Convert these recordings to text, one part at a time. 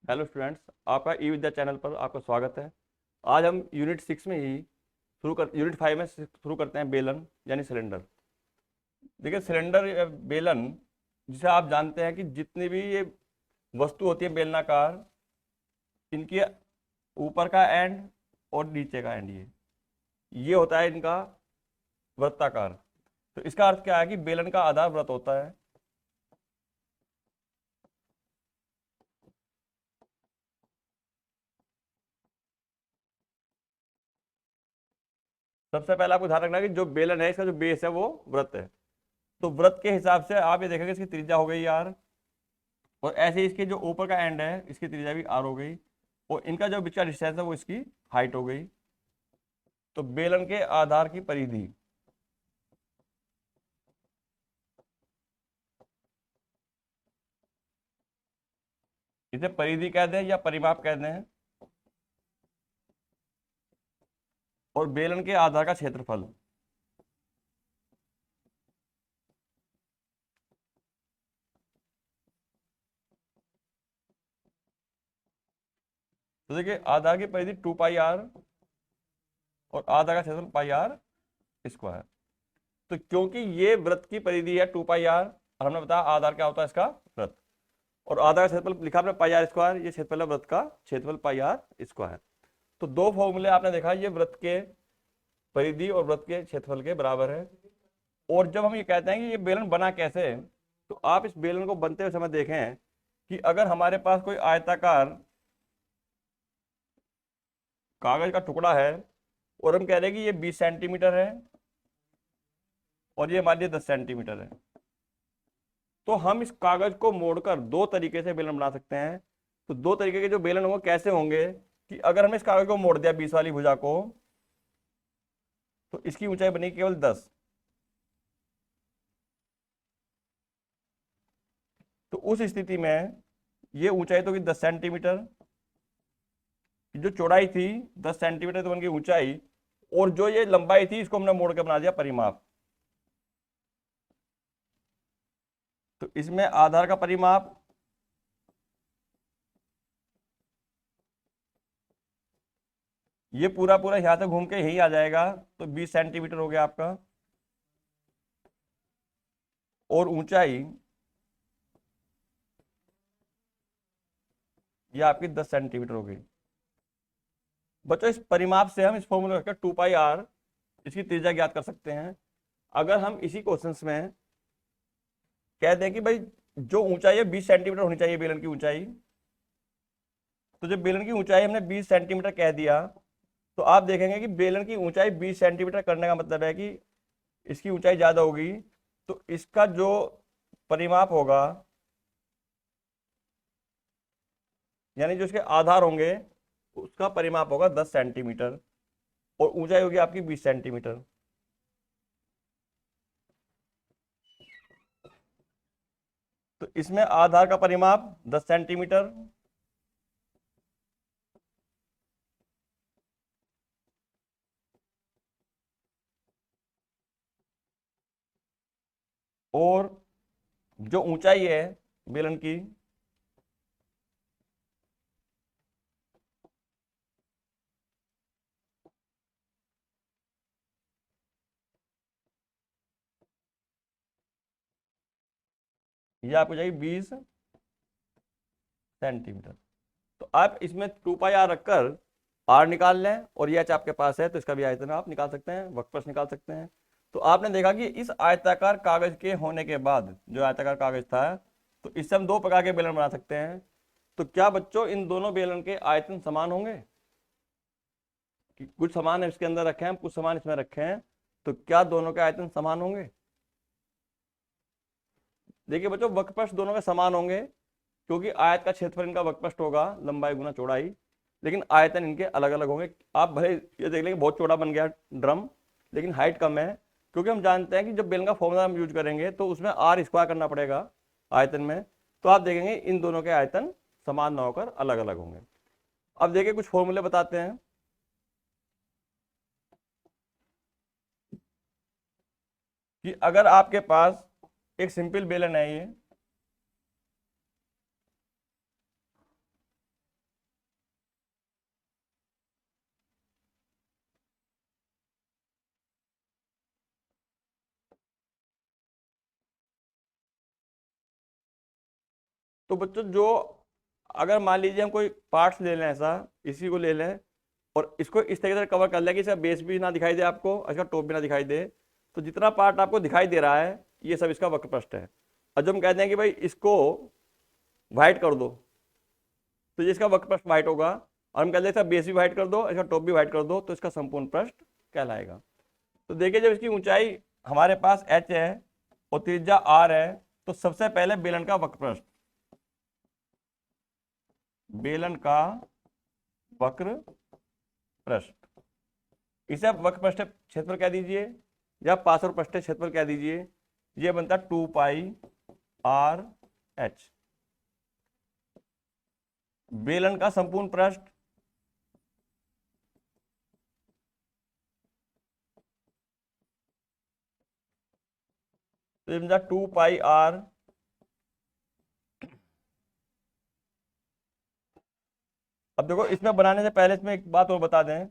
Hello students, आपका ई विद्या channel पर आपका स्वागत है। आज हम यूनिट 6 में ही यूनिट 5 में शुरू करते हैं बेलन यानी सिलेंडर। देखिए, सिलेंडर या बेलन जिसे आप जानते हैं कि जितनी भी ये वस्तु होती है बेलनाकार, इनके ऊपर का एंड और नीचे का एंड ये होता है इनका वृत्ताकार। तो इसका अर्थ क्या है कि बेलन का आधार वृत्त होता है। सबसे पहले आपको ध्यान रखना है कि जो बेलन है इसका जो बेस है वो वृत्त है। तो वृत्त के हिसाब से आप ये देखेंगे इसकी त्रिज्या हो गई आर, और ऐसे ही इसके जो ऊपर का एंड है इसकी त्रिज्या भी आर हो गई, और इनका जो बीच का डिस्टेंस है वो इसकी हाइट हो गई। तो बेलन के आधार की परिधि, इसे परिधि कह दें या परिमाप कह दें, और बेलन के आधार का क्षेत्रफल, तो देखिए आधार की परिधि 2 पाई आर और आधार का क्षेत्रफल पाई आर स्क्वायर। तो क्योंकि ये वृत्त की परिधि है 2 पाई आर, और हमने बताया आधार क्या होता है इसका वृत्त, और आधार का क्षेत्रफल लिखा आपने पाई आर स्क्वायर, ये क्षेत्रफल है वृत्त का क्षेत्रफल पाई आर स्क्वायर। तो दो फॉर्मूले आपने देखा, ये वृत्त के परिधि और वृत्त के क्षेत्रफल के बराबर है। और जब हम ये कहते हैं कि ये बेलन बना कैसे है, तो आप इस बेलन को बनते हुए समय देखें कि अगर हमारे पास कोई आयताकार कागज का टुकड़ा है और हम कह रहे हैं कि ये 20 सेंटीमीटर है और ये मान लीजिए 10 सेंटीमीटर है, तो हम इस कागज को मोड़कर दो तरीके से बेलन बना सकते हैं। तो दो तरीके के जो बेलन होंगे कैसे होंगे कि अगर हमने इस कागज को मोड़ दिया 20 वाली भुजा को, तो इसकी ऊंचाई बनेगी केवल 10। तो उस स्थिति में ये ऊंचाई तो होगी 10 सेंटीमीटर, जो चौड़ाई थी 10 सेंटीमीटर तो बन गई ऊंचाई, और जो ये लंबाई थी इसको हमने मोड़ के बना दिया परिमाप। तो इसमें आधार का परिमाप, ये पूरा पूरा यहां से घूम के यही आ जाएगा, तो 20 सेंटीमीटर हो गया आपका, और ऊंचाई ये आपकी 10 सेंटीमीटर हो गई। बच्चों, इस परिमाप से हम इस फॉर्मूला रखकर 2 पाई आर इसकी त्रिज्या ज्ञात कर सकते हैं। अगर हम इसी क्वेश्चंस में कह दें कि भाई जो ऊंचाई है 20 सेंटीमीटर होनी चाहिए बेलन की ऊंचाई, तो जब बेलन की ऊंचाई हमने 20 सेंटीमीटर कह दिया, तो आप देखेंगे कि बेलन की ऊंचाई 20 सेंटीमीटर करने का मतलब है कि इसकी ऊंचाई ज्यादा होगी, तो इसका जो परिमाप होगा यानी जो इसके आधार होंगे उसका परिमाप होगा 10 सेंटीमीटर, और ऊंचाई होगी आपकी 20 सेंटीमीटर। तो इसमें आधार का परिमाप 10 सेंटीमीटर, और जो ऊंचाई है बेलन की ये आपको जाएगी 20 सेंटीमीटर। तो आप इसमें 2 पाई आर रखकर आर निकाल लें, और ये एच आपके पास है तो इसका भी आयतन आप निकाल सकते हैं, वक्रपथ निकाल सकते हैं। तो आपने देखा कि इस आयताकार कागज के होने के बाद, जो आयताकार कागज था, तो इससे हम दो प्रकार के बेलन बना सकते हैं। तो क्या बच्चों इन दोनों बेलन के आयतन समान होंगे? कि कुछ सामान इसके अंदर रखे हैं, कुछ सामान इसमें रखे हैं, तो क्या दोनों के आयतन समान होंगे? देखिए बच्चों, वक्रपथ दोनों के समान होंगे, क्योंकि आयत का क्षेत्रफल इनका वक्रपथ होगा लंबाई गुना चौड़ाई, लेकिन आयतन इनके अलग अलग होंगे। आप भले ये देख लेंगे बहुत चौड़ा बन गया ड्रम, लेकिन हाइट कम है, क्योंकि हम जानते हैं कि जब बेलन का फॉर्मूला हम यूज करेंगे तो उसमें आर स्क्वायर करना पड़ेगा आयतन में। तो आप देखेंगे इन दोनों के आयतन समान ना होकर अलग अलग होंगे। अब देखिए कुछ फॉर्मूले बताते हैं कि अगर आपके पास एक सिंपल बेलन है, ये तो बच्चों जो अगर मान लीजिए हम कोई पार्ट्स ले लें, ऐसा इसी को ले लें और इसको इस तरीके से कवर कर लें कि इसका बेस भी ना दिखाई दे आपको और इसका टॉप भी ना दिखाई दे, तो जितना पार्ट आपको दिखाई दे रहा है ये सब इसका वक्र पृष्ठ है। और जब हम कहते हैं कि भाई इसको व्हाइट कर दो तो ये इसका वक्र पृष्ठ व्हाइट होगा, और हम कहते हैं इसका बेस भी व्हाइट कर दो, इसका टॉप भी व्हाइट कर दो, तो इसका संपूर्ण पृष्ठ कहलाएगा। तो देखिए जब इसकी ऊंचाई हमारे पास h है और त्रिज्या r है, तो सबसे पहले बेलन का वक्र पृष्ठ, बेलन का वक्र पृष्ठ, इसे आप वक्र पृष्ठ क्षेत्रफल कह दीजिए या पार्श्व पृष्ठ क्षेत्रफल कह दीजिए। ये बनता है 2 पाई r h। बेलन का संपूर्ण पृष्ठ, तो ये बनता 2 पाई r। अब देखो इसमें बनाने से पहले इसमें एक बात और बता दें,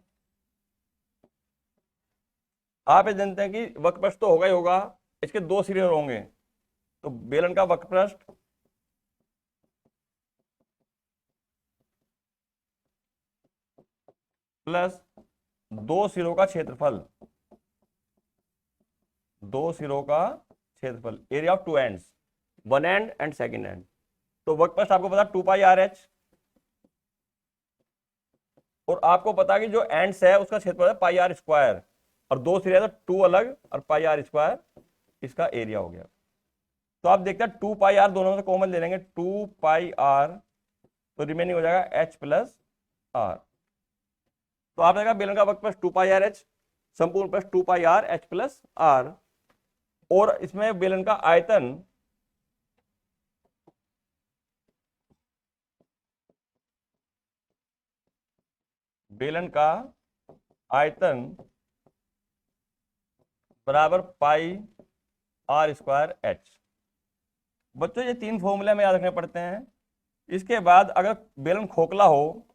आप ये जानते हैं कि वक्र पृष्ठ तो होगा ही होगा, इसके दो सिरे होंगे, तो बेलन का वक्र पृष्ठ प्लस दो सिरों का क्षेत्रफल, दो सिरों का क्षेत्रफल, area of two ends, one and and second and. तो वक्र पृष्ठ आपको पता 2 पाई आर एच, और आपको पता कि जो एंड्स है उसका क्षेत्रफल है पाई आर स्क्वायर, और दो सिरे तो 2 अलग और पाई आर स्क्वायर, इसका एरिया हो गया। तो आप देखते हैं 2 पाई आर दोनों में से कॉमन ले लेंगे, 2 पाई आर, तो रिमेनिंग हो जाएगा h प्लस आर। तो आप देखा बेलन का वक्र पृष्ठ 2 पाई आर एच, संपूर्ण पृष्ठ 2 पाई आर एच प्लस आर, और इसमें बेलन का आयतन बेलन का आयतन बराबर पाई आर स्क्वायर एच। बच्चों ये तीन फॉर्मूले में याद रखने पड़ते हैं। इसके बाद अगर बेलन खोखला हो,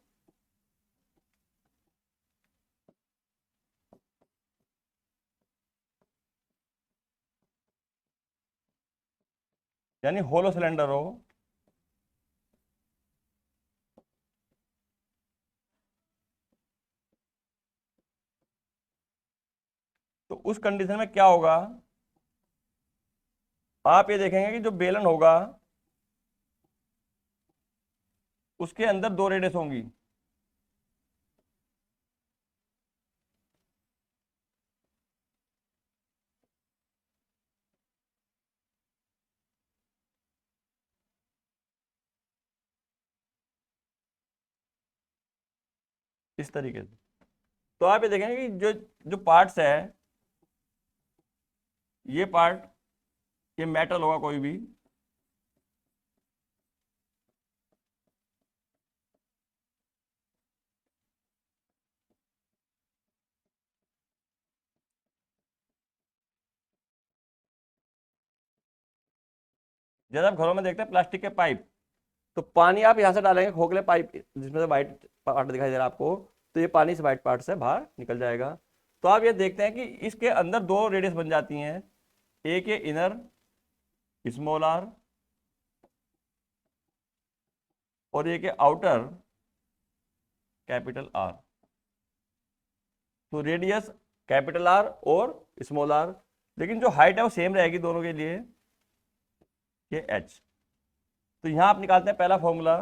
यानी होलो सिलेंडर हो, तो उस कंडीशन में क्या होगा, आप ये देखेंगे कि जो बेलन होगा उसके अंदर दो रेडियस होंगी, इस तरीके से। तो आप ये देखेंगे कि जो जो पार्ट्स है, ये पार्ट, ये मेटल होगा कोई भी, जैसे आप घरों में देखते हैं प्लास्टिक के पाइप, तो पानी आप यहाँ से डालेंगे खोखले पाइप जिसमें से व्हाइट पार्ट दिखाई दे रहा है आपको, तो ये पानी से व्हाइट पार्ट से बाहर निकल जाएगा। तो आप ये देखते हैं कि इसके अंदर दो रेडियस बन जाती हैं, एक ये इनर स्मॉल आर और एक ये आउटर कैपिटल आर। तो रेडियस कैपिटल आर और स्मॉल आर, लेकिन जो हाइट है वो सेम रहेगी दोनों के लिए, ये h। तो यहां आप निकालते हैं पहला फॉर्मूला,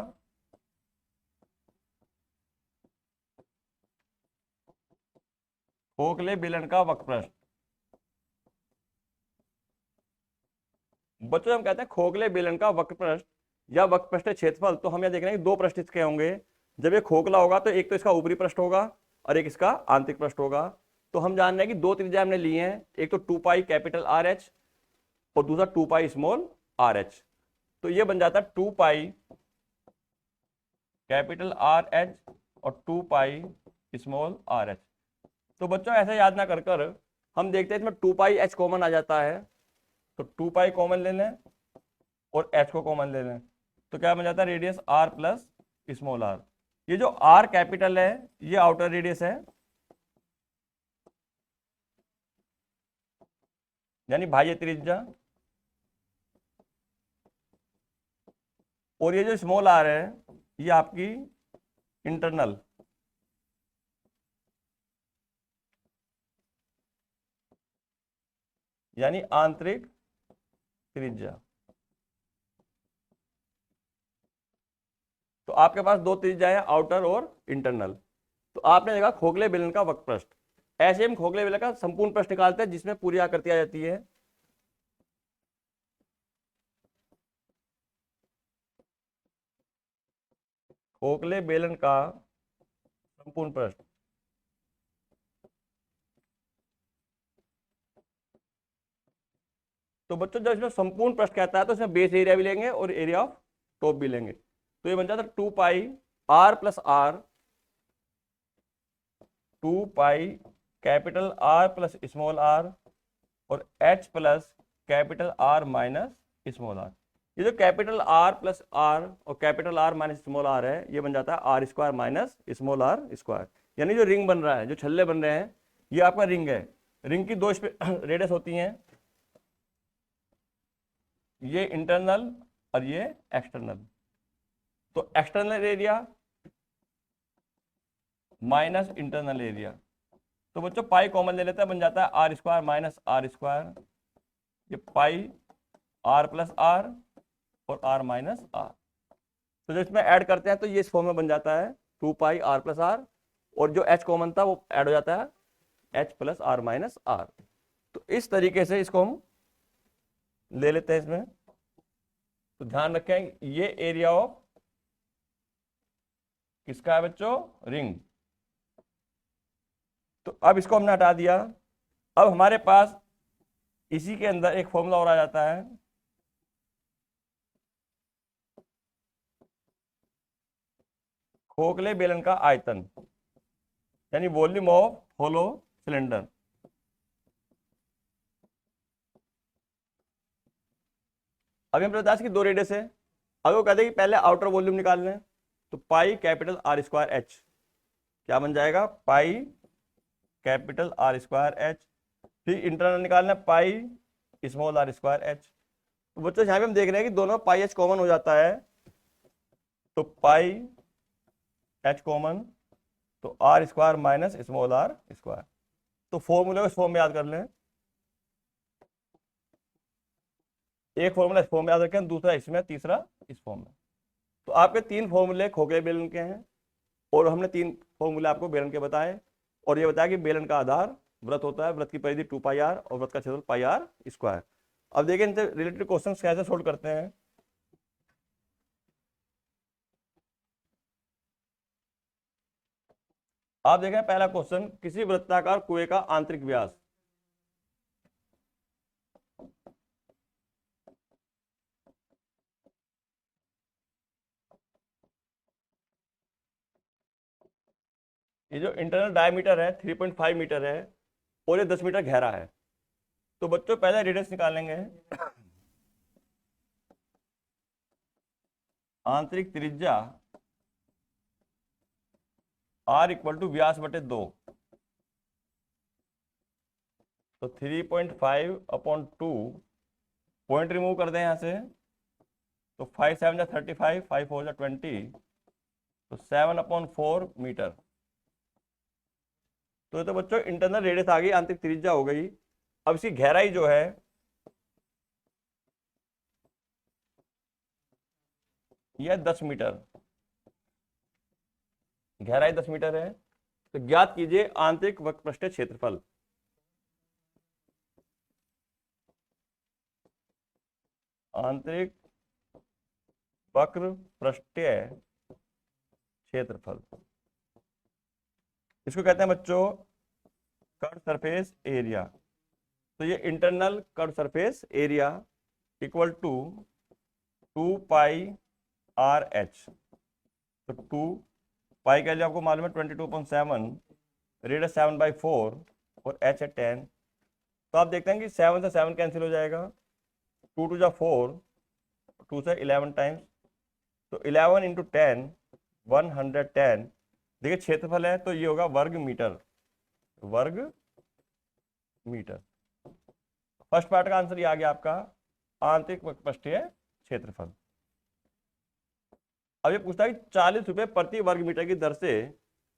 खोखले बेलन का वक्र पृष्ठ। बच्चों हम कहते हैं खोखले बेलन का वक्र पृष्ठ या वक्र पृष्ठ क्षेत्रफल, तो हम यह देख रहे हैं कि दो पृष्ठ इसके होंगे। जब ये खोखला होगा तो एक तो इसका ऊपरी पृष्ठ होगा और एक इसका आंतरिक पृष्ठ होगा। तो हम जान रहे हैं कि दो त्रिज्या हमने ली हैं, एक तो 2 पाई कैपिटल आर एच और दूसरा 2 पाई स्मॉल आर एच। तो ये बन जाता है 2 पाई कैपिटल आर एच और 2 पाई स्मॉल आर एच। तो बच्चों ऐसे याद ना कर कर हम देखते हैं इसमें 2 पाई एच कॉमन आ जाता है, तो 2 पाई कॉमन ले लें और एच को कॉमन ले लें, तो क्या बन जाता है radius R plus small R. ये जो आर कैपिटल है ये आउटर रेडियस है, यानी बाह्य त्रिज्या, और ये जो स्मॉल आर है ये आपकी इंटरनल यानी आंतरिक त्रिज्या। तो आपके पास दो त्रिज्या है, आउटर और इंटरनल। तो आपने देखा खोखले बेलन का वक्र पृष्ठ, ऐसे हम खोखले बेलन का संपूर्ण पृष्ठ निकालते हैं जिसमें पूरी आकृति आ जाती है। खोखले बेलन का संपूर्ण पृष्ठ, तो बच्चों जब इसमें संपूर्ण पृष्ठ कहता है तो इसमें बेस एरिया भी लेंगे और एरिया ऑफ टॉप भी लेंगे। तो ये बन जाता है 2πr+r, 2π capital R plus small r और h plus capital R minus small r। ये जो कैपिटल R प्लस R और capital R minus small r है ये बन जाता है R square minus small r square. यानी जो रिंग बन रहा है, जो छल्ले बन रहे हैं, ये आपका रिंग है। रिंग की दो रेडियस होती हैं, ये इंटरनल और ये एक्सटर्नल। तो external area minus internal area, तो बच्चों पाई कॉमन ले लेते हैं, बन जाता है R square minus R square. ये पाई R प्लस R और R माइनस R। तो जब इसमें ऐड करते हैं तो ये इस फॉर्म में बन जाता है 2πr+r, और जो h कॉमन था वो ऐड हो जाता है h plus R minus R। तो इस तरीके से इसको हम ले लेते हैं इसमें। तो ध्यान रखें ये एरिया ऑफ किसका है बच्चों, रिंग। तो अब इसको हमने हटा दिया। अब हमारे पास इसी के अंदर एक फॉर्मूला और आ जाता है, खोखले बेलन का आयतन यानी वॉल्यूम ऑफ होलो सिलेंडर। अभी हम बताया कि दो रेडियस है। अगर वो कहते हैं कि पहले आउटर वॉल्यूम निकाल लें तो pi capital R square H क्या बन जाएगा, pi capital R square H. फिर इंटरनल निकालना pi small R square H. तो बच्चों यहाँ पे हम देख रहे हैं कि दोनों पाई एच कॉमन हो जाता है, तो पाई एच कॉमन, तो R square minus small R square. तो फॉर्मूले को इस फॉर्म में याद कर लें, एक फॉर्मूला इस फॉर्म में याद रखें, दूसरा इसमें, तीसरा इस फॉर्म में। तो आपके तीन फॉर्मूले खोखले बेलन के हैं और हमने तीन फॉर्मूले आपको बेलन के बताए, और ये बताया कि बेलन का आधार वृत्त होता है, वृत्त की परिधि 2πr और वृत्त का क्षेत्रफल πr स्क्वायर। अब देखिए इनसे रिलेटेड क्वेश्चन कैसे सोल्व करते हैं। आप देखें पहला क्वेश्चन, किसी वृत्ताकार कुएं का आंतरिक व्यास। ये जो इंटरनल डायमीटर है 3.5 मीटर है और ये 10 मीटर गहरा है। तो बच्चों पहले रेडियस निकालेंगे, आंतरिक त्रिज्या R इक्वल टू व्यास बटे 2, तो 3.5/2, पॉइंट रिमूव कर दें यहाँ से, तो 5 7 जा 35, 5 4 जा 20, तो 7/4 मीटर। तो बच्चों इंटरनल रेडियस आ गई, आंतरिक त्रिज्या हो गई। अब इसकी गहराई जो है यह 10 मीटर, गहराई 10 मीटर है। तो ज्ञात कीजिए आंतरिक वक्र पृष्ठीय क्षेत्रफल। आंतरिक वक्र पृष्ठीय क्षेत्रफल इसको कहते हैं बच्चों कर्व सरफेस एरिया। तो ये internal curve surface area equal to 2πr/h। तो 2 पाई का आपको मालूम है 22.7, रेडियस 7/4 और h है 10। तो आप देखते हैं कि 7 से 7 कैंसिल हो जाएगा, 2 2 जा 4, 2 से 11 टाइम्स, तो 11 इंटू 10 110। देखिए क्षेत्रफल है तो ये होगा वर्ग मीटर, वर्ग मीटर। फर्स्ट पार्ट का आंसर ये आ गया आपका आंतरिक वक्र पृष्ठीय क्षेत्रफल। अब ये पूछता है कि 40 रुपये प्रति वर्ग मीटर की दर से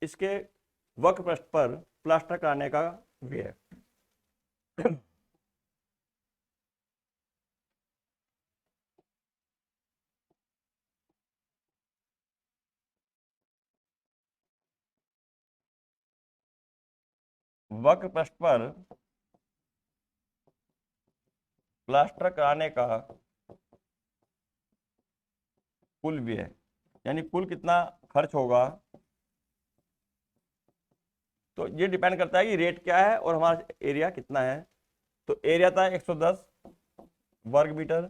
इसके वक्र पृष्ठ पर प्लास्टर कराने का व्यय। वक्र पृष्ठ पर प्लास्टर कराने का कुल व्यय, यानी कुल कितना खर्च होगा। तो ये डिपेंड करता है कि रेट क्या है और हमारा एरिया कितना है। तो एरिया था 110 वर्ग मीटर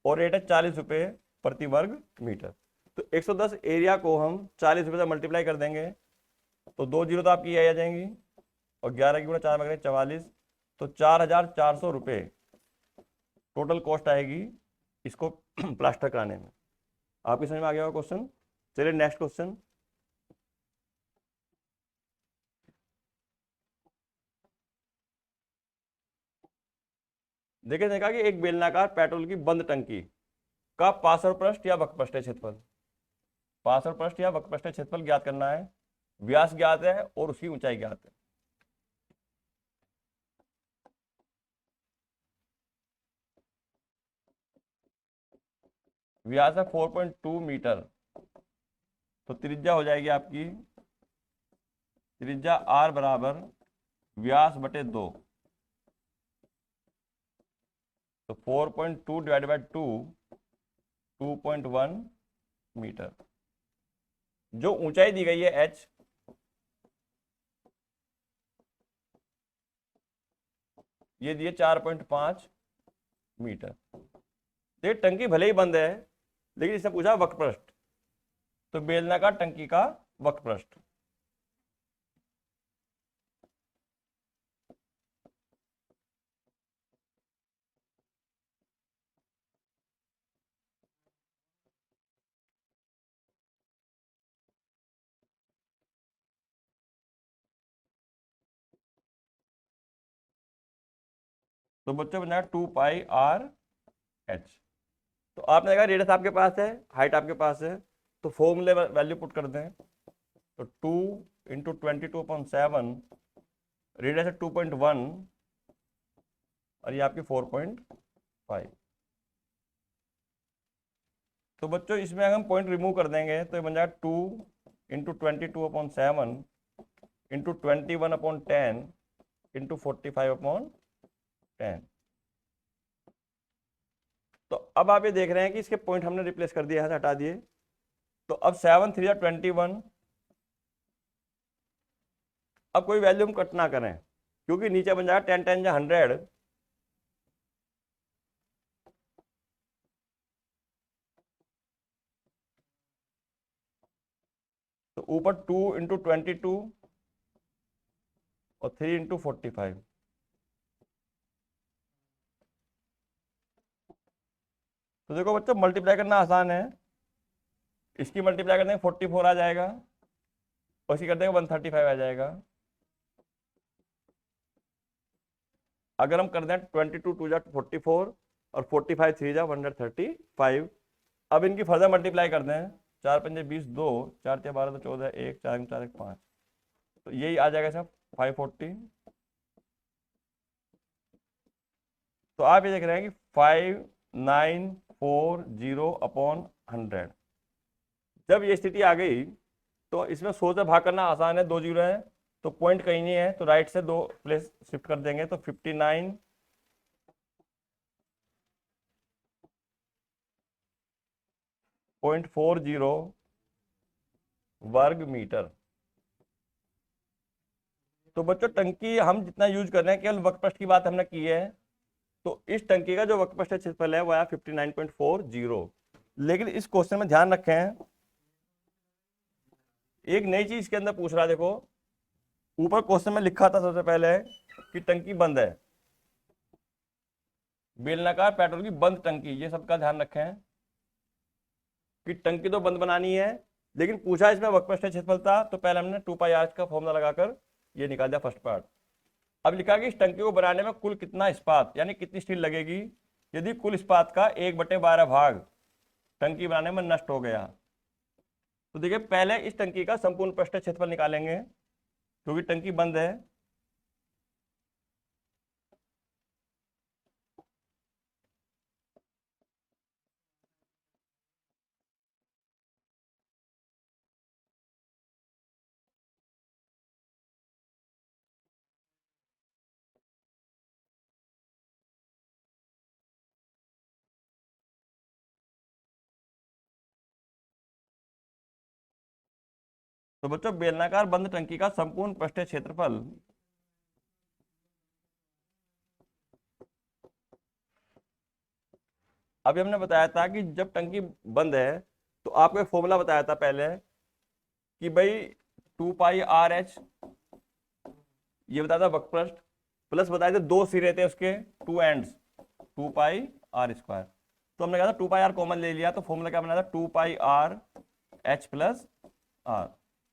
और रेट है 40 रुपये प्रति वर्ग मीटर। तो 110 एरिया को हम 40 रुपये से मल्टीप्लाई कर देंगे तो 2 जीरो तो आपकी आ जाएंगी और 11 की गुणा 4 में करें 44, तो 4,400 रुपये टोटल कॉस्ट आएगी इसको प्लास्टर कराने में। आपकी समझ में आ गया होगा क्वेश्चन। चलिए नेक्स्ट क्वेश्चन। देखिए देखा कि एक बेलनाकार पेट्रोल की बंद टंकी का पार्श्व पृष्ठ या वक्रपृष्ठीय क्षेत्रफल, पार्श्व पृष्ठ या वक्रपृष्ठीय क्षेत्रफल ज्ञात करना है। व्यास ज्ञात है और उसकी ऊंचाई ज्ञात है। व्यास है 4.2 मीटर, तो त्रिज्या हो जाएगी आपकी, त्रिज्या r बराबर व्यास बटे 2, तो 4.2 डिवाइड बाई 2 2.1 मीटर। जो ऊंचाई दी गई है h, ये दिए 4.5 मीटर। देखिए टंकी भले ही बंद है लेकिन इसने पूछा वक्रपृष्ठ, तो बेलनाकार टंकी का वक्रपृष्ठ। तो बच्चों बन जाएगा 2 पाई आर एच। तो आपने देखा रेडियस आपके पास है, हाइट आपके पास है, तो फॉर्मूले वैल्यू पुट कर दें। तो 2 इंटू 22/7, रेडियस है 2.1 और ये आपकी 4.5। तो बच्चों इसमें अगर हम पॉइंट रिमूव कर देंगे तो ये बन जाएगा 2 इंटू 22/7 इंटू 21/10 इंटू 45/10। तो अब आप ये देख रहे हैं कि इसके पॉइंट हमने रिप्लेस कर दिए, यहाँ से हटा दिए। तो अब 7 3 21, अब कोई वैल्यू हम कट ना करें क्योंकि नीचे बन जाएगा 10 10 100, तो ऊपर 2 इंटू 22 और 3 इंटू 45। तो देखो बच्चों मल्टीप्लाई करना आसान है, इसकी मल्टीप्लाई कर देंगे 44 आ जाएगा और इसकी कर देंगे 135 आ जाएगा। अगर हम कर दें 22 2 जा 44 और 45 3 जा 135, अब इनकी फर्दर मल्टीप्लाई कर दें, 4 पंजे 20, 2 4 4 12 तो 14, 1 4 4 1 5, तो यही आ जाएगा सब 540। तो आप ये देख रहे हैं कि 5940/100। जब ये स्थिति आ गई तो इसमें 100 से भाग करना आसान है, 2 जीरो है तो पॉइंट कहीं नहीं है, तो राइट से 2 प्लेस शिफ्ट कर देंगे तो 59.40 वर्ग मीटर। तो बच्चों टंकी हम जितना यूज कर रहे हैं, केवल वक्रपृष्ठ की बात हमने की है, तो इस टंकी का जो वक्रपृष्ठ क्षेत्रफल है वो है 59.40। लेकिन इस क्वेश्चन में ध्यान रखें एक नई चीज इसके अंदर पूछ रहा है। देखो ऊपर क्वेश्चन में लिखा था सबसे पहले कि टंकी बंद है, बेलनाकार पेट्रोल की बंद टंकी, ये सबका ध्यान रखें कि टंकी तो बंद बनानी है, लेकिन पूछा इसमें वक्रपृष्ठ क्षेत्रफल था, तो पहले हमने 2 पाई आर का फॉर्मूला लगाकर ये निकाल दिया फर्स्ट पार्ट। अब लिखा कि इस टंकी को बनाने में कुल कितना इस्पात यानी कितनी स्टील लगेगी। यदि कुल इस्पात का 1/12 भाग टंकी बनाने में नष्ट हो गया तो देखिए पहले इस टंकी का संपूर्ण पृष्ठ क्षेत्रफल निकालेंगे क्योंकि टंकी बंद है। तो बच्चों बेलनाकार बंद टंकी का संपूर्ण पृष्ठीय क्षेत्रफल अभी हमने बताया था कि जब टंकी बंद है तो आपको एक फॉर्मूला बताया था पहले कि भाई 2πr(h) ये बताया था वक्रपृष्ठ, प्लस बताए थे दो सिरे थे उसके, टू एंड्स, 2πr²। तो हमने कहा था 2πr कॉमन ले लिया तो फॉर्मूला क्या बनाया था 2πr(h + r),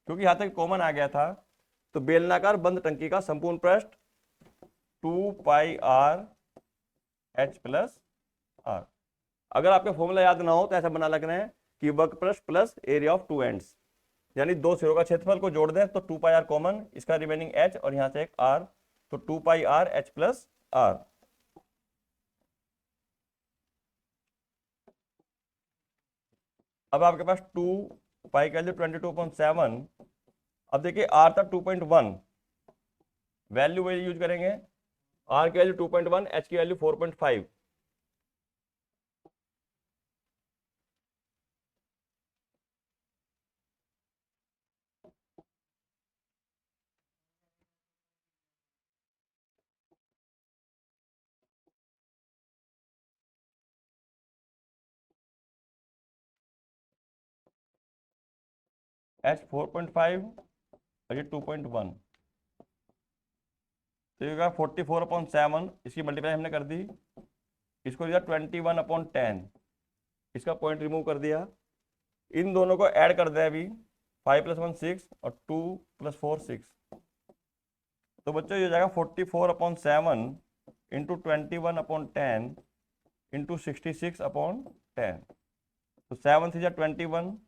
क्योंकि यहां तक कॉमन आ गया था। तो बेलनाकार बंद टंकी का संपूर्ण पृष्ठ 2πr(h + r। अगर आपके फॉर्मूला याद ना हो तो ऐसा बना लगना है कि वक्रपृष्ठ plus area of two ends, यानी दो सिरों का क्षेत्रफल को जोड़ दें तो 2πr कॉमन, इसका रिमेनिंग h और यहां से एक r, तो 2πr(h + r। अब आपके पास 2π का वैल्यू 22.7। अब देखिए r था 2.1, वैल्यू वही यूज करेंगे, r की वैल्यू 2.1, h की वैल्यू 4.5। h 4.5 और ये 2.1, तो ये 44/7, इसकी मल्टीप्लाई हमने कर दी, इसको दिया 21/10, इसका पॉइंट रिमूव कर दिया। इन दोनों को ऐड कर दें अभी, 5 + 1 6 और 2 + 4 6, तो बच्चों ये हो जाएगा 44/7 इंटू 21/10 इंटू 66/10, तो 7 से 21।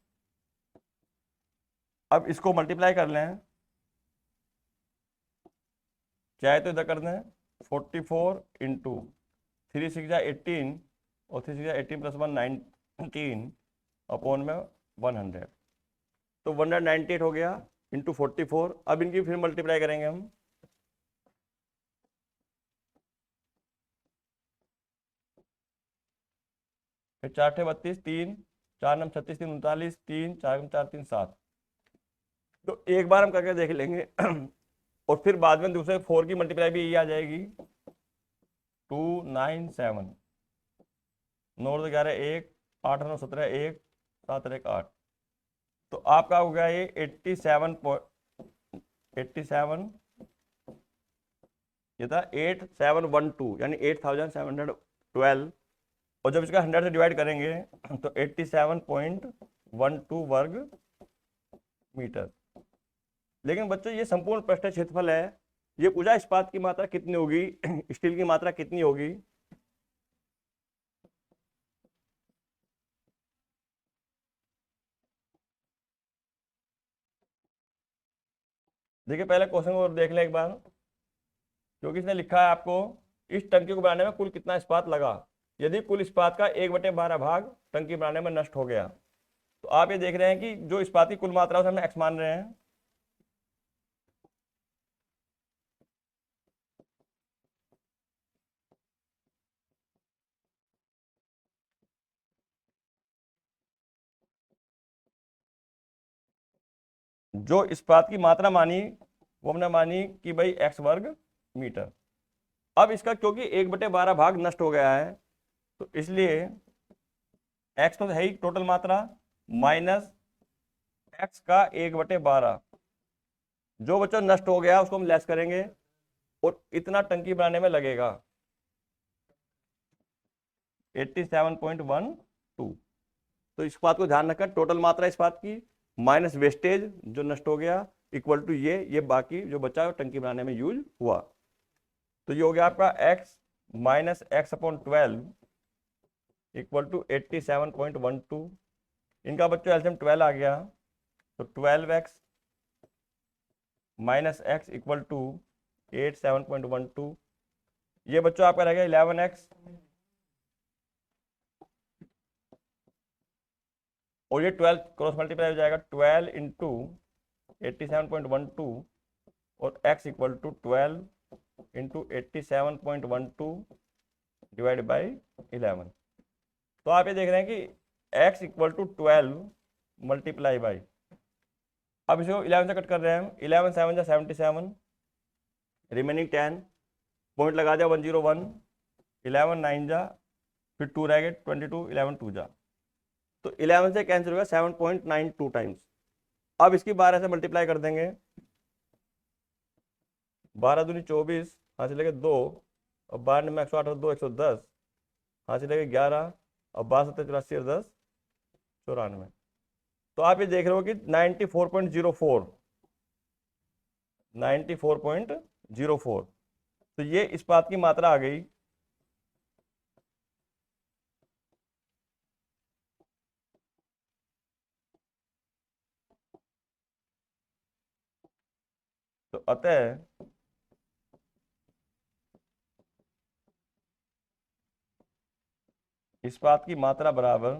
अब इसको मल्टीप्लाई कर लें, चाहे तो इधर कर दें 44 इंटू 3 6 18 और 3 6 18 + 1 19 अपॉन में 100, तो 198 हो गया इंटू 44। अब इनकी फिर मल्टीप्लाई करेंगे हम, फिर 4 × 32 3, 4 × 36 3 39, 3 4 × 4 3 7, तो एक बार हम करके देख लेंगे और फिर बाद में दूसरे 4 की मल्टीप्लाई भी यही आ जाएगी, 297, 9 × 11 1, 8 × 9 17 1, 7 × 1 8, तो आपका हो गया ये 87, ये था 8712, यानी 8712, और जब इसका 100 से डिवाइड करेंगे तो 87.12 वर्ग मीटर। लेकिन बच्चों ये संपूर्ण पृष्ठीय क्षेत्रफल है, ये पूछा इस्पात की मात्रा कितनी होगी, स्टील की मात्रा कितनी होगी। देखिए पहले क्वेश्चन को देख ले एक बार, क्योंकि इसने लिखा है आपको इस टंकी को बनाने में कुल कितना इस्पात लगा। यदि कुल इस्पात का 1/12 भाग टंकी बनाने में नष्ट हो गया, तो आप ये देख रहे हैं कि जो इस्पात की कुल मात्रा उसे हम x मान रहे हैं। जो इस्पात की मात्रा मानी वो हमने मानी कि भाई x वर्ग मीटर। अब इसका क्योंकि 1/12 भाग नष्ट हो गया है, तो इसलिए x तो है ही टोटल मात्रा माइनस x का 1/12, जो बच्चों नष्ट हो गया उसको हम लेस करेंगे और इतना टंकी बनाने में लगेगा 87.12। तो इस बात को ध्यान रखकर टोटल मात्रा इस बात की माइनस वेस्टेज जो नष्ट हो गया इक्वल टू ये बाकी जो बचा टंकी बनाने में यूज हुआ। तो ये हो गया आपका x minus x/12 equal to 87.12। इनका बच्चों एलसीएम 12 आ गया, तो 12x minus x equal to 87.12। ये बच्चों आपका रहेगा 11x, और ये 12 क्रॉस मल्टीप्लाई हो जाएगा 12 इंटू 87.12 और x equal to 12 into 87.12 divide by 11। तो आप ये देख रहे हैं कि x equal to 12 multiply by, अब इसको 11 से कट कर रहे हैं हम, 11 7 जा 77, रिमेनिंग 10, पॉइंट लगा दिया 101, 11 9 जा, फिर 2 रह गए 22, 11 2 जा, तो 11 से कैंसिल होगा 7.92 टाइम्स। अब इसकी 12 से मल्टीप्लाई कर देंगे, 12 दूनी 24, यहाँ से लेके 2, और 12 में 108 और 2 110, यहाँ से लेके 11, और 12 7 84 और 10 94। तो आप ये देख रहे हो कि 94.04, 94.04, तो ये इस बात की मात्रा आ गई। तो अतः इस बात की मात्रा बराबर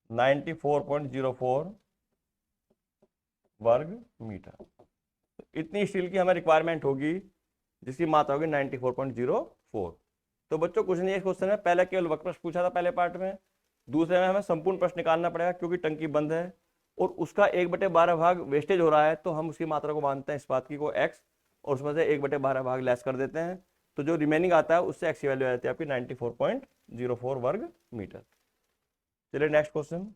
94.04 वर्ग मीटर। तो इतनी स्टील की हमें रिक्वायरमेंट होगी जिसकी मात्रा होगी 94.04। तो बच्चों कुछ नहीं है इस क्वेश्चन में, पहले केवल वक्र प्रश्न पूछा था पहले पार्ट में, दूसरे में हमें संपूर्ण प्रश्न निकालना पड़ेगा क्योंकि टंकी बंद है और उसका 1/12 भाग वेस्टेज हो रहा है, तो हम उसकी मात्रा को मानते हैं इस बात की को x, और उसमें से 1/12 भाग लेस कर देते हैं, तो जो रिमेनिंग आता है उससे x की वैल्यू आ जाती है आपकी 94.04 वर्ग मीटर। चलिए नेक्स्ट क्वेश्चन।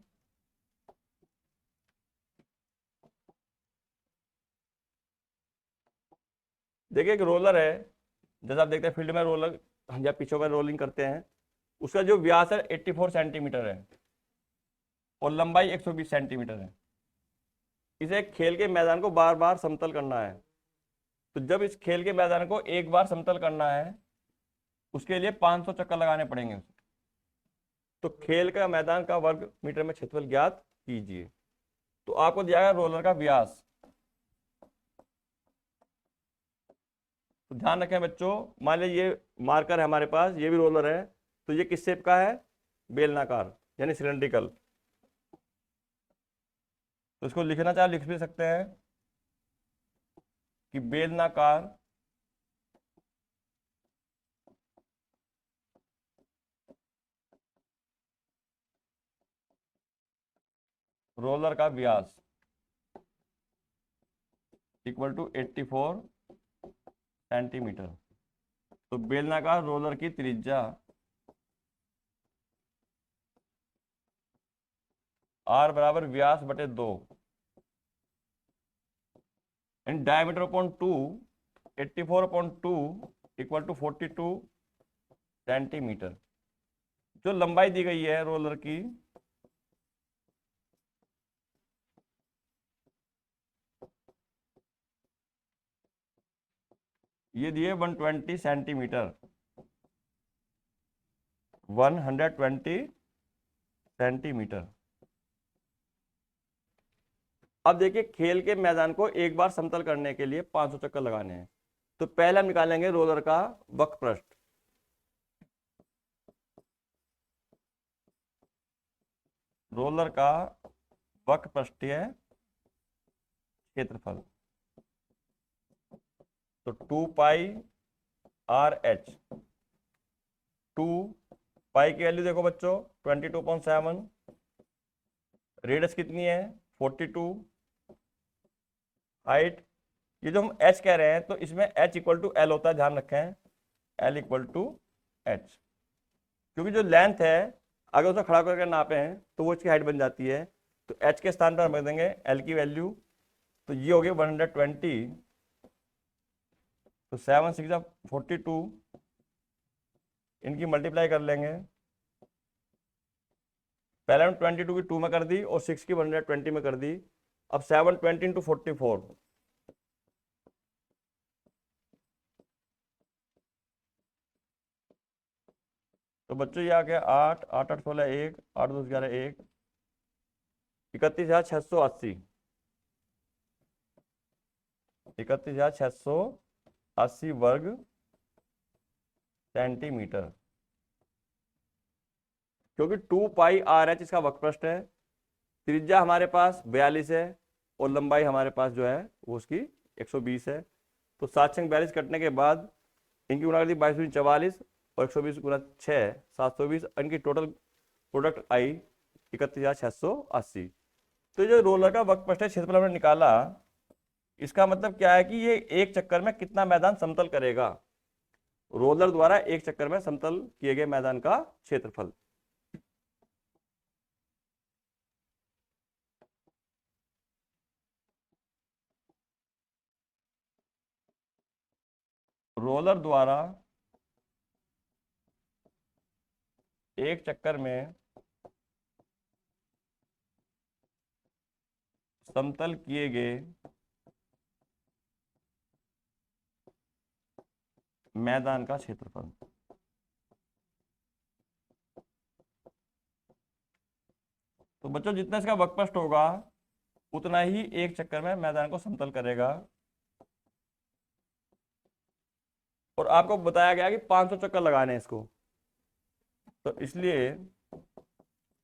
देखिए एक रोलर है, जैसा आप देखते हैं फील्ड में रोलर या पिचों में रोलिंग करते हैं, उसका जो व्यास है 84 सेंटीमीटर है और लंबाई 120 सेंटीमीटर है। इसे खेल के मैदान को बार बार समतल करना है, तो जब इस खेल के मैदान को एक बार समतल करना है उसके लिए 500 चक्कर लगाने पड़ेंगे। तो खेल का मैदान का वर्ग मीटर में क्षेत्रफल ज्ञात कीजिए। तो आपको दिया गया रोलर का व्यास, तो ध्यान रखें बच्चों, मान लीजिए ये मार्कर है हमारे पास, ये भी रोलर है, तो ये किस शेप का है, बेलनाकार यानी सिलेंड्रिकल। तो इसको लिखना चाहे लिख भी सकते हैं कि बेलनाकार रोलर का व्यास इक्वल टू 84 सेंटीमीटर। तो बेलनाकार रोलर की त्रिज्या r बराबर व्यास बटे 2 in diameter upon 2, 84 upon 2 equal to 42 centimetre. जो लंबाई दी गई है रोलर की ये दिए 120 सेंटीमीटर, 120 सेंटीमीटर। अब देखिए खेल के मैदान को एक बार समतल करने के लिए 500 चक्कर लगाने हैं, तो पहले हम निकालेंगे रोलर का वक्र पृष्ठ। रोलर का वक्र पृष्ठीय क्षेत्रफल, तो 2 पाई आर एच। 2 पाई की वैल्यू देखो बच्चों 22.7, रेडियस कितनी है 42, हाइट ये जो हम h कह रहे हैं तो इसमें h इक्वल टू एल होता है, ध्यान रखें l इक्वल टू एच, क्योंकि जो लेंथ है अगर उसे खड़ा करके नापे हैं तो वो इसकी हाइट बन जाती है। तो h के स्थान पर हम रख देंगे l की वैल्यू, तो ये हो गई 120, तो 7 6 42, इनकी मल्टीप्लाई कर लेंगे। पहले हम 22 की 2 में कर दी और 6 की 120 में कर दी। अब 720 इंटू 44, तो बच्चों ये आ गया 8 8 8 16 1, 8 2 11 1, 31,680, 31,680 वर्ग सेंटीमीटर, क्योंकि 2πr इसका वक्रपृष्ठ है, त्रिज्या हमारे पास 42 है और लंबाई हमारे पास जो है वो उसकी 120 है। तो 7 से 42 कटने के बाद इनकी गुणा कर दी 22 × 44 और 120 × 6 720, इनकी टोटल प्रोडक्ट आई 31,680। तो जो रोलर का वक्रपृष्ठ है क्षेत्रफल हमने निकाला, इसका मतलब क्या है कि ये एक चक्कर में कितना मैदान समतल करेगा, रोलर द्वारा एक चक्कर में समतल किए गए मैदान का क्षेत्रफल। रोलर द्वारा एक चक्कर में समतल किए गए मैदान का क्षेत्रफल। तो बच्चों जितना इसका वक्रपृष्ठ होगा उतना ही एक चक्कर में मैदान को समतल करेगा। और आपको बताया गया कि 500 चक्कर लगाने हैं इसको, तो इसलिए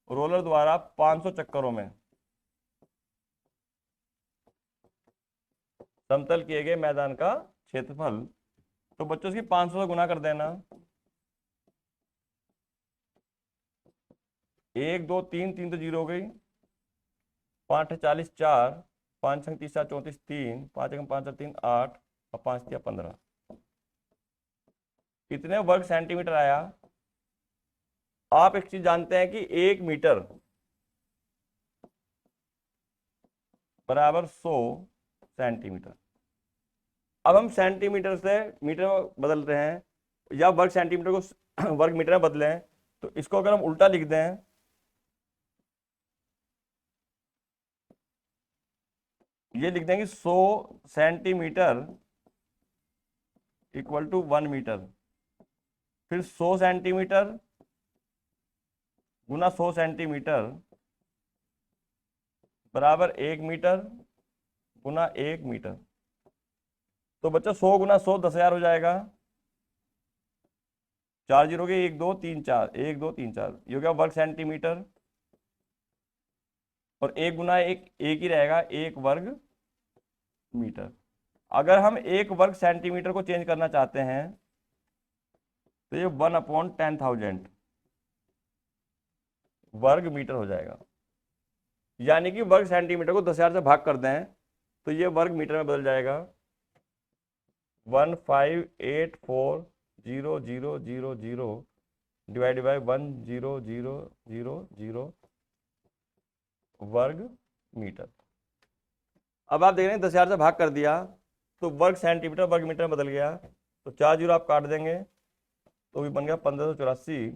रोलर द्वारा 500 चक्करों में समतल किए गए मैदान का क्षेत्रफल। तो बच्चों इसकी 500 से गुना कर देना, 1 2 3 3 तो 0 हो गई, 5 40 4, 5 30 34 3, 5 5 3 8 और 5 15, कितने वर्ग सेंटीमीटर आया। आप एक चीज जानते हैं कि 1 मीटर बराबर 100 सेंटीमीटर। अब हम सेंटीमीटर से मीटर में बदल रहे हैं, या वर्ग सेंटीमीटर को वर्ग मीटर में बदलें, तो इसको अगर हम उल्टा लिख दें, ये लिख देंगे 100 सेंटीमीटर इक्वल टू 1 मीटर, फिर 100 सेंटीमीटर गुना 100 सेंटीमीटर बराबर 1 मीटर गुना 1 मीटर। तो बच्चों 100 गुना 100 10,000 हो जाएगा, 4 0 के 1 2 3 4, 1 2 3 4, ये हो गया वर्ग सेंटीमीटर। और 1 गुना 1 1 ही रहेगा, 1 वर्ग मीटर। अगर हम 1 वर्ग सेंटीमीटर को चेंज करना चाहते हैं तो ये 1/10,000 वर्ग मीटर हो जाएगा। यानी कि वर्ग सेंटीमीटर को 10,000 से भाग कर दें तो ये वर्ग मीटर में बदल जाएगा, 1584,000 डिवाइड बाय 1,0,0,0,0 वर्ग मीटर। अब आप देख रहे हैं 10,000 से भाग कर दिया तो वर्ग सेंटीमीटर वर्ग मीटर में बदल गया, तो 4 0 आप काट देंगे तो भी बन गया 1584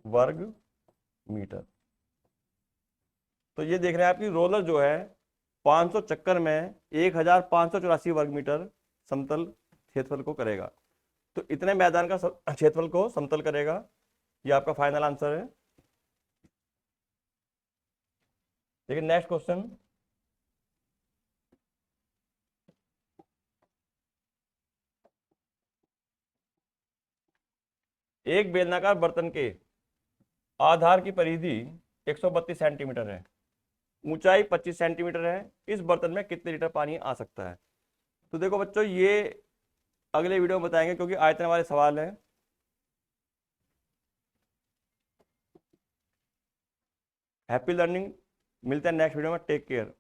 वर्ग मीटर। तो ये देख रहे हैं आपकी रोलर जो है 500 चक्कर में 1584 वर्ग मीटर समतल क्षेत्रफल को करेगा। तो इतने मैदान का क्षेत्रफल को समतल करेगा। ये आपका फाइनल आंसर है। देखिए नेक्स्ट क्वेश्चन, एक बेलनाकार बर्तन के आधार की परिधि 132 सेंटीमीटर है, ऊंचाई 25 सेंटीमीटर है, इस बर्तन में कितने लीटर पानी आ सकता है। तो देखो बच्चों ये अगले वीडियो में बताएंगे क्योंकि आयतन वाले सवाल है। हैप्पी लर्निंग, मिलते हैं नेक्स्ट वीडियो में, टेक केयर।